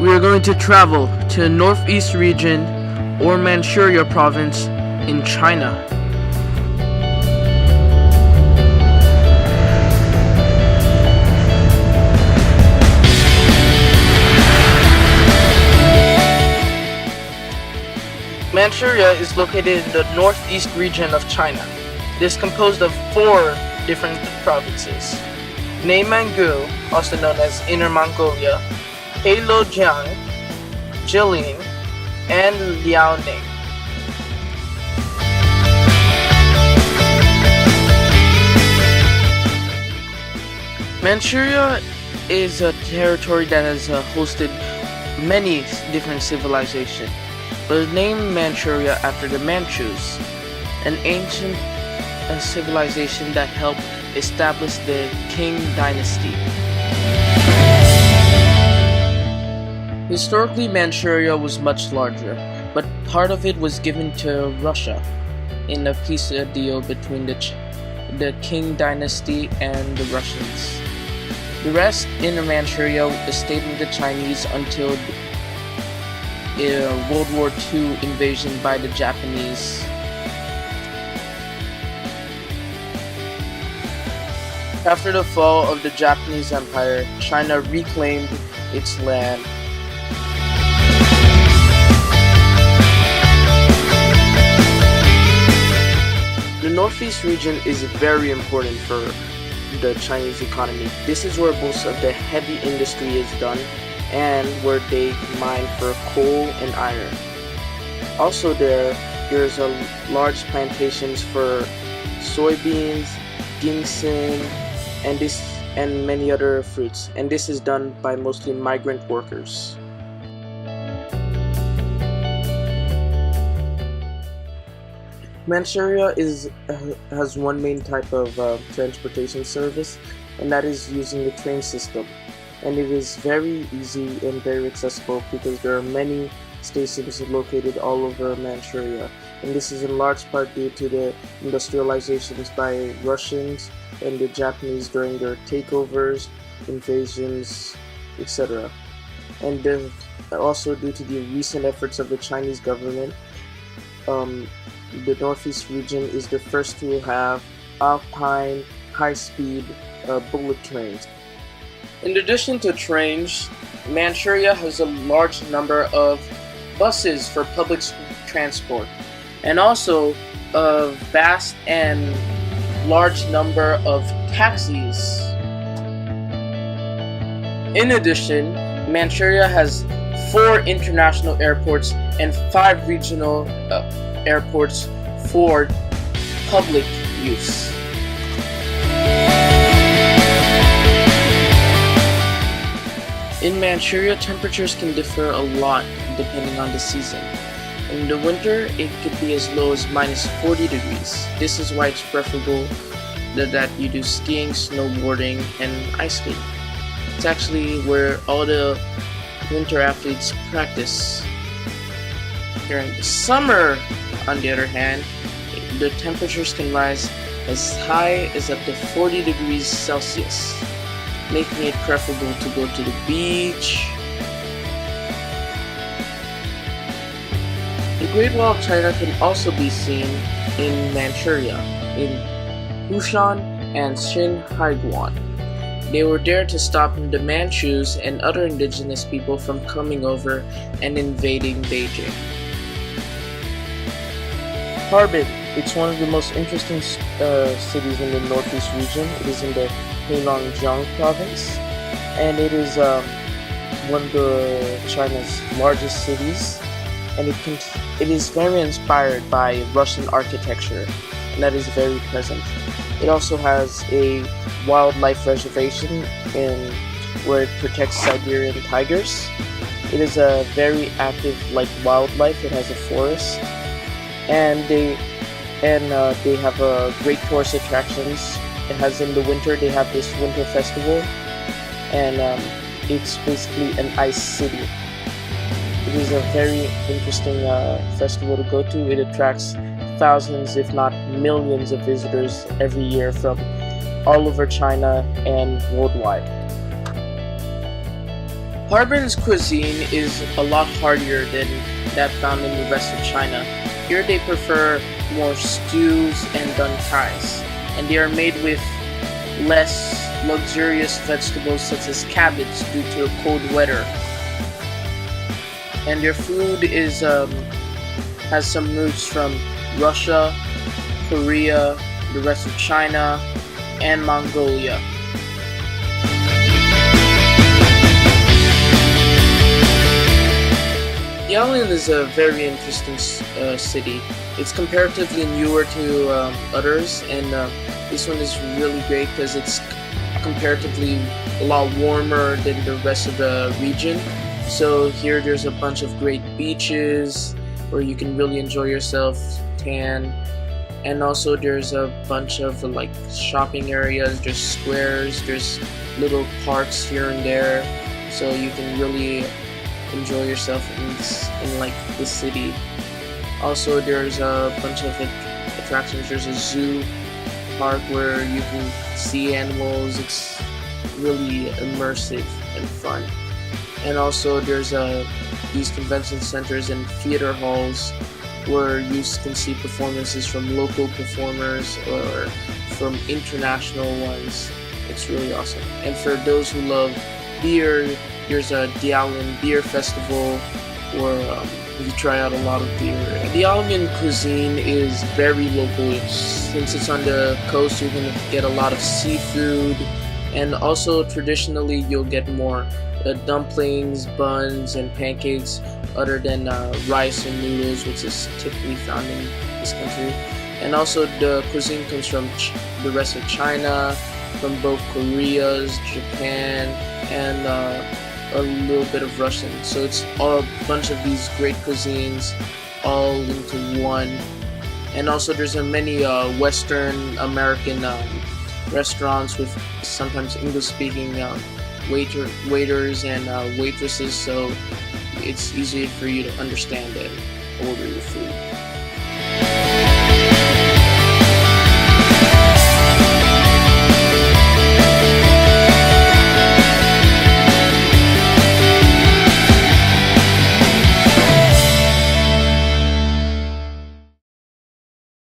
We are going to travel to the northeast region or Manchuria province in China. Manchuria is located in the northeast region of China. It is composed of 4 different provinces: Neimanggu, also known as Inner Mongolia, Heilongjiang, Jilin, and Liaoning. Manchuria is a territory that has hosted many different civilizations. It was named Manchuria after the Manchus, an ancient civilization that helped establish the Qing dynasty. Historically, Manchuria was much larger, but part of it was given to Russia in a peace deal between the Qing dynasty and the Russians. The rest in Manchuria stayed with the Chinese until World War II invasion by the Japanese. After the fall of the Japanese Empire, China reclaimed its land. The Northeast region is very important for the Chinese economy. This is where most of the heavy industry is done and where they mine for coal and iron. Also there's a large plantations for soybeans, ginseng, and many other fruits, and this is done by mostly migrant workers. Manchuria has one main type of transportation service, and that is using the train system. And it is very easy and very accessible because there are many stations located all over Manchuria. And this is in large part due to the industrializations by Russians and the Japanese during their takeovers, invasions, etc. And also due to the recent efforts of the Chinese government, the Northeast region is the first to have alpine, high-speed bullet trains. In addition to trains, Manchuria has a large number of buses for public transport, and also a vast and large number of taxis. In addition, Manchuria has 4 international airports and 5 regional airports for public use. In Manchuria, temperatures can differ a lot depending on the season. In the winter, it could be as low as minus 40 degrees. This is why it's preferable that you do skiing, snowboarding, and ice skating. It's actually where all the winter athletes practice. During the summer, on the other hand, the temperatures can rise as high as up to 40 degrees Celsius, making it preferable to go to the beach. The Great Wall of China can also be seen in Manchuria, in Hushan and Xinhaiguan. They were there to stop the Manchus and other indigenous people from coming over and invading Beijing. Harbin, it's one of the most interesting cities in the Northeast region. It is in the Heilongjiang province, and it is one of China's largest cities, and it is very inspired by Russian architecture, and that is very present. It also has a wildlife reservation where it protects Siberian tigers. It is a very active wildlife. It has a forest, and they have great tourist attractions. It has in the winter, they have this winter festival, and it's basically an ice city. It is a very interesting festival to go to. It attracts thousands, if not millions, of visitors every year from all over China and worldwide. Harbin's cuisine is a lot heartier than that found in the rest of China. Here they prefer more stews and dun tais, and they are made with less luxurious vegetables such as cabbage due to cold weather. And their food is has some roots from Russia, Korea, the rest of China, and Mongolia. Yalin is a very interesting city. It's comparatively newer to others, and this one is really great because it's comparatively a lot warmer than the rest of the region. So here there's a bunch of great beaches where you can really enjoy yourself, tan, and also there's a bunch of like shopping areas, there's squares, there's little parks here and there, so you can really enjoy yourself in like the city. Also there's a bunch of attractions. There's a zoo park where you can see animals. It's really immersive and fun. And also there's these convention centers and theater halls where you can see performances from local performers or from international ones. It's really awesome. And for those who love beer, there's a Dialin Beer Festival where you try out a lot of beer. The Dialin cuisine is very local. Since it's on the coast, you're going to get a lot of seafood, and also traditionally you'll get more dumplings, buns, and pancakes other than rice and noodles, which is typically found in this country. And also the cuisine comes from the rest of China, from both Korea, Japan, and a little bit of Russian. So it's all a bunch of these great cuisines all into one. And also there's many Western American restaurants with sometimes English speaking waiters and waitresses, so it's easier for you to understand and order your food.